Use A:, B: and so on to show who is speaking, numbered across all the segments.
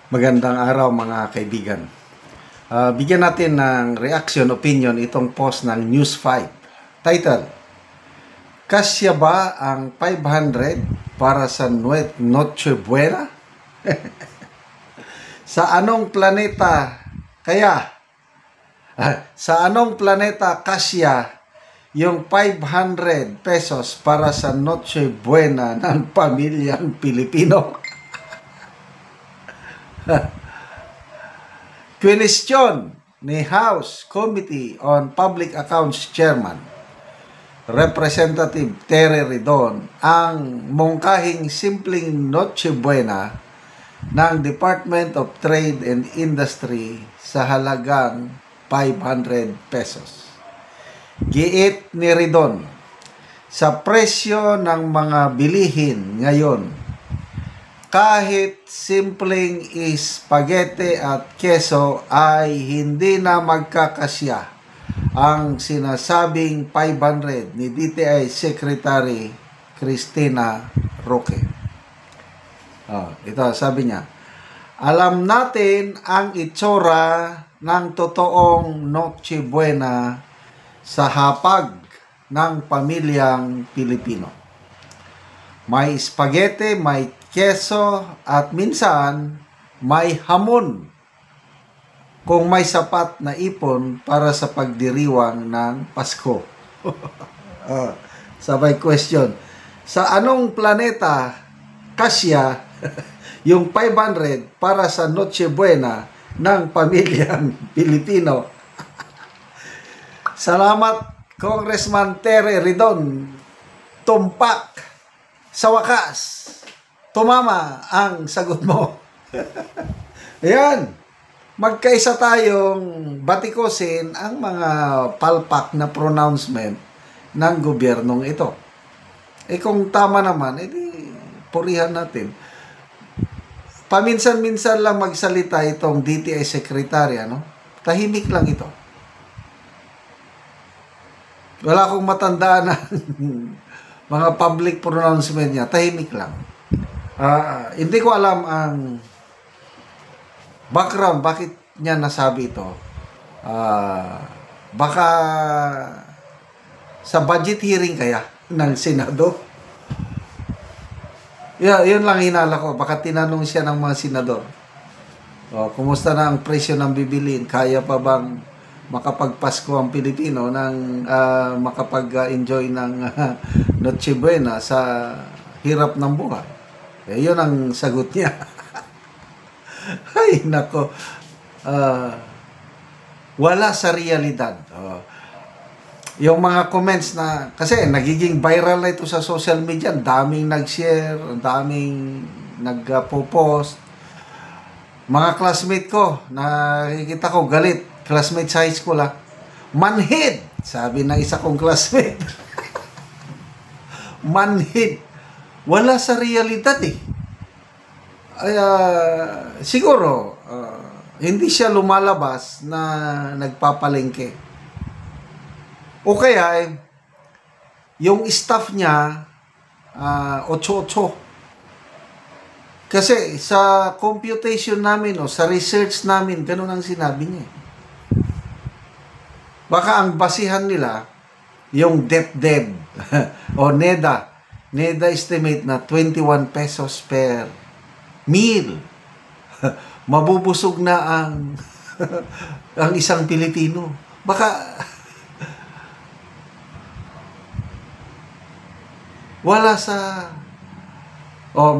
A: Magandang araw mga kaibigan. Bigyan natin ng reaction, opinion itong post ng News 5. Title, Kasya ba ang 500 para sa Noche Buena? Sa anong planeta sa anong planeta kasya yung 500 pesos para sa Noche Buena ng pamilyang Pilipino? Question ni House Committee on Public Accounts Chairman Representative Tere Ridon ang mungkahing simpleng Noche Buena ng Department of Trade and Industry sa halagang 500 pesos. Giit ni Ridon, sa presyo ng mga bilihin ngayon, kahit simpleng spaghetti at keso ay hindi na magkakasya ang sinasabing 500 ni DTI Secretary Cristina Roque. Ito, sabi niya, alam natin ang itsura ng totoong Noche Buena sa hapag ng pamilyang Pilipino. May spaghetti, may keso at minsan may hamon kung may sapat na ipon para sa pagdiriwang ng Pasko. Sabay question, sa anong planeta kasya yung 500 para sa Noche Buena ng pamilyang Pilipino? Salamat, Congressman Tere Ridon. Tumpak, sa wakas tumama ang sagot mo. Ayan, magkaisa tayong batikusin ang mga palpak na pronouncement ng gobyernong ito. Kung tama naman, edi purihan natin. Paminsan-minsan lang magsalita itong DTI Secretary, tahimik lang ito. Wala akong matandaan na mga public pronouncement niya, tahimik lang. Hindi ko alam ang background, bakit niya nasabi ito. Baka sa budget hearing kaya ng Senado. Yun lang hinala ko. Baka tinanong siya ng mga senador. Kumusta na ang presyo ng bibilin? Kaya pa bang makapagpasko ang Pilipino ng makapag-enjoy ng Noche Buena sa hirap ng buhay? Yun ang sagot niya. Ay, nako. Wala sa realidad. Yung mga comments na, kasi nagiging viral na ito sa social media, daming nag-share, daming nag-post. Mga classmate ko, nakikita ko galit, classmate sa high school manhid, sabi ng isa kong classmate. Manhid. Wala sa realidad siguro, hindi siya lumalabas na nagpapalengke. O kaya, yung staff niya, 8-8. Kasi sa computation namin o sa research namin, ganun ang sinabi niya. Baka ang basihan nila, yung DepDep o NEDA estimate na 21 pesos per meal. Mabubusog na ang ang isang Pilipino. Baka wala sa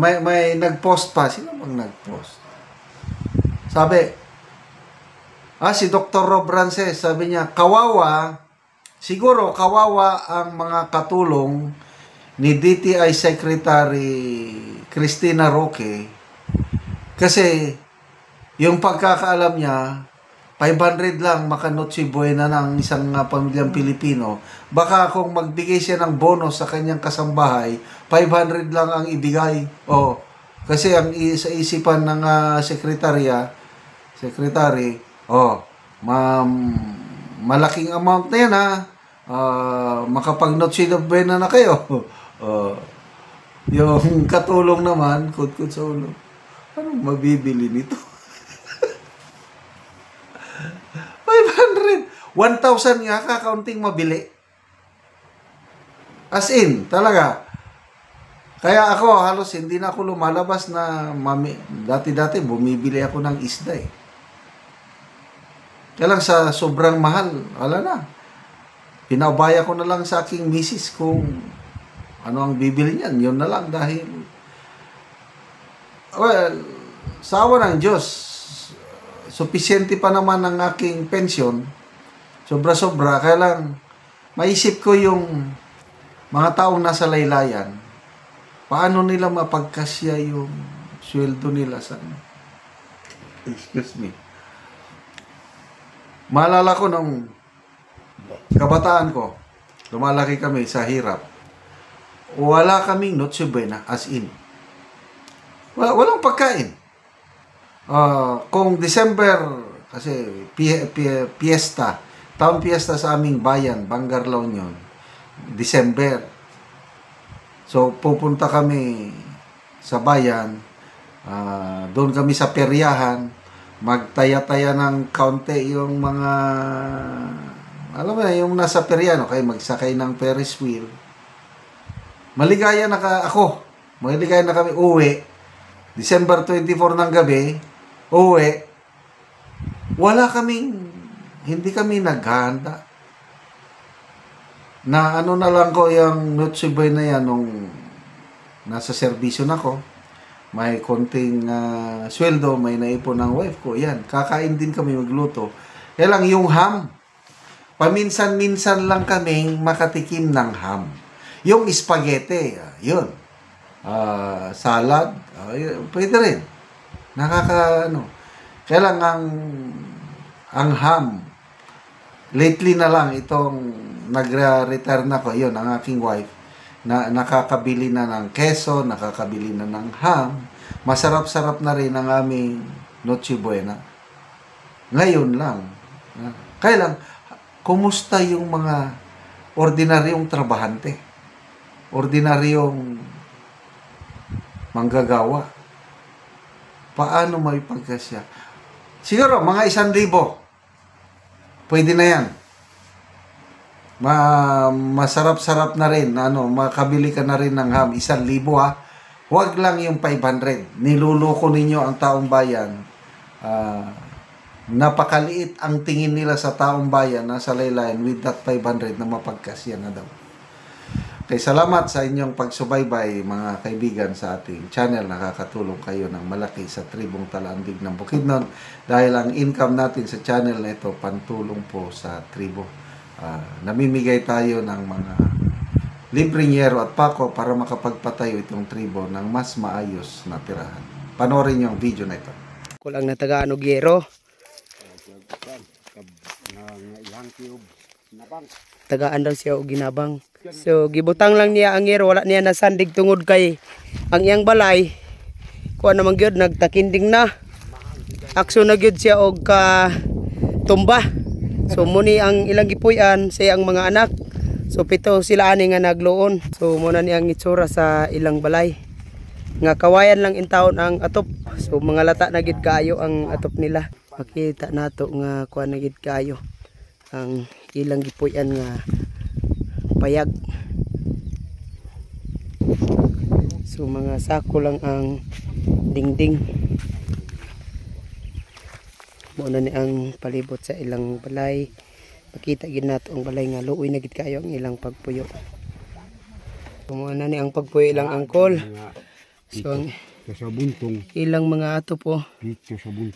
A: may nag-post pa. Sino bang nag-post? Sabi, si Dr. Rob Rances, sabi niya, siguro kawawa ang mga katulong ni DTI Secretary Cristina Roque kasi yung pagkakaalam niya 500 lang maka-Noche Buena ng isang pamilyang Pilipino. Baka kung magbigay siya ng bonus sa kanyang kasambahay, 500 lang ang ibigay. Kasi ang sa isipan ng secretary, malaking amount na yan makapag-Noche Buena na kayo. Yung katulong naman, kut sa ulo. Anong mabibili nito? 1,000 nga kakaunting mabili. As in, talaga. Kaya ako, halos hindi na ako lumalabas na dati-dati bumibili ako ng isda eh. Kaya lang sa sobrang mahal, wala na. Pinaubaya ko na lang sa aking misis kung ano ang bibili niyan. Yun na lang dahil, well, sa awa ng Diyos, supisyente pa naman ang aking pensyon. Sobra-sobra. Kaya lang, maisip ko yung mga taong nasa laylayan, paano nila mapagkasya yung sweldo nila sa excuse me. Maalala ko nung kabataan ko, lumalaki kami sa hirap. Wala kaming Noche Buena, as in. Walang pagkain. Kung December, kasi fiesta, taon fiesta sa aming bayan, Bangarlaon yun, December. So, pupunta kami sa bayan, doon kami sa peryahan, magtaya-taya ng kaunti yung mga, alam mo na, yung nasa peryahan, okay, magsakay ng Ferris wheel. Maligaya na maligaya na kami uwi. December 24 ng gabi, uwi. Hindi kami naghahanda. Na ano na lang ko yung Noche Buena yan nung nasa serbisyo na ko. May konting sweldo, may naipon ng wife ko. Yan, kakain din kami magluto. Kaya lang yung ham, paminsan-minsan lang kaming makatikim ng ham. Yung spaghetti, yun. Salad, pwede rin. Kaya lang ang ham, lately na lang itong nagre-retire na ko, yun, ang aking wife, na nakakabili na ng keso, nakakabili na ng ham, masarap-sarap na rin ang aming Noche Buena. Ngayon lang. Kaya lang, kumusta yung mga ordinaryong trabahante? Ordinaryong manggagawa? Paano may pagkasya? Siguro, mga 1,000. Pwede na yan. Masarap-sarap na rin, makabili ka na rin ng ham, 1,000 ha. Huwag lang yung 500. Niluloko ninyo ang taong bayan. Napakaliit ang tingin nila sa taong bayan na sa laylayan with that 500 na mapagkasya na daw. Okay, salamat sa inyong pagsubaybay mga kaibigan sa ating channel. Nakakatulong kayo ng malaki sa tribong Talandig ng Bukidnon dahil ang income natin sa channel na ito pantulong po sa tribo. Namimigay tayo ng mga libreng yero at pako para makapagpatayo itong tribo ng mas maayos na tirahan. Panoorin niyo ang video na ito.
B: Kulang na tagaan og yero. Tagaan daw siya og ginabang. So gibutang lang niya ang yero, wala niya nasandig tungod kay ang iyang balay kuha naman gyud nagtakinding na. Akso na gyud siya og tumba. So muni ang ilang gipuy-an sa iyang mga anak. So 7 sila ani nga nagluon. So muna ni ang itsura sa ilang balay. Nga kawayan lang in taon ang atop. So mga lata na gid kaayo ang atop nila. Makita nato nga kuha na gid kaayo ang ilang gipuy-an nga payag. So mga sako lang ang dingding. Muna ni ang palibot sa ilang balay. Makita gid nato ang balay nga luoy na gid kayo ang ilang pagpuyo. So muna ni ang pagpuyo ilang angkol. So ang ilang mga atop po.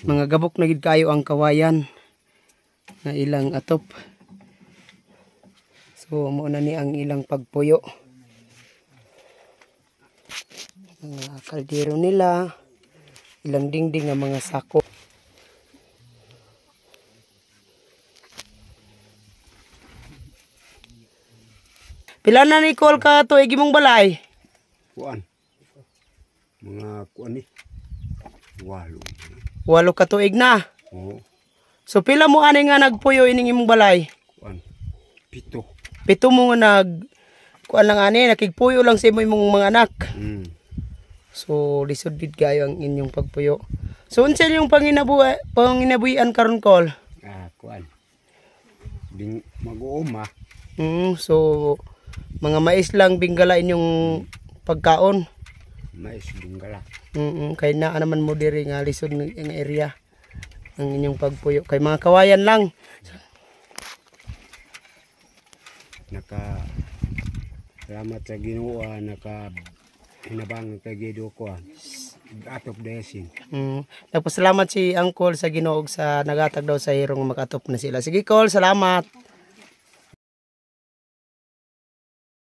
B: Mga gabok na gid kayo ang kawayan na ilang atop. So muna ni ang ilang pagpuyo. Mga kaldero nila, ilang dingding nga mga sako. Pila na ni Col ka tuig imong balay?
C: Kuan. Mga kuan ni. 8.
B: 8 ka tuig na.
C: Oo.
B: So pila mo ani nga nagpuyo ining imong balay?
C: Kuan. 7.
B: 7 mo nga kuan lang ani nakigpuyo lang sa imong mga anak. So lisod gid kayo ang inyong pagpuyo. So unsa yung panginabuhian karon Col?
C: Kuan. mag-uuma.
B: So mga mais lang bingala inyong pagkaon.
C: Mais bingala.
B: Kay naa naman mo diri nga lisod ng area ang inyong pagpuyo kay mga kawayan lang.
C: Salamat sa Ginoo, hinabang kay Gido ko atop desin.
B: Nagpasalamat si Uncle sa Ginoo sa nagatag daw sa hirong makatop na sila. Sige, Col, salamat.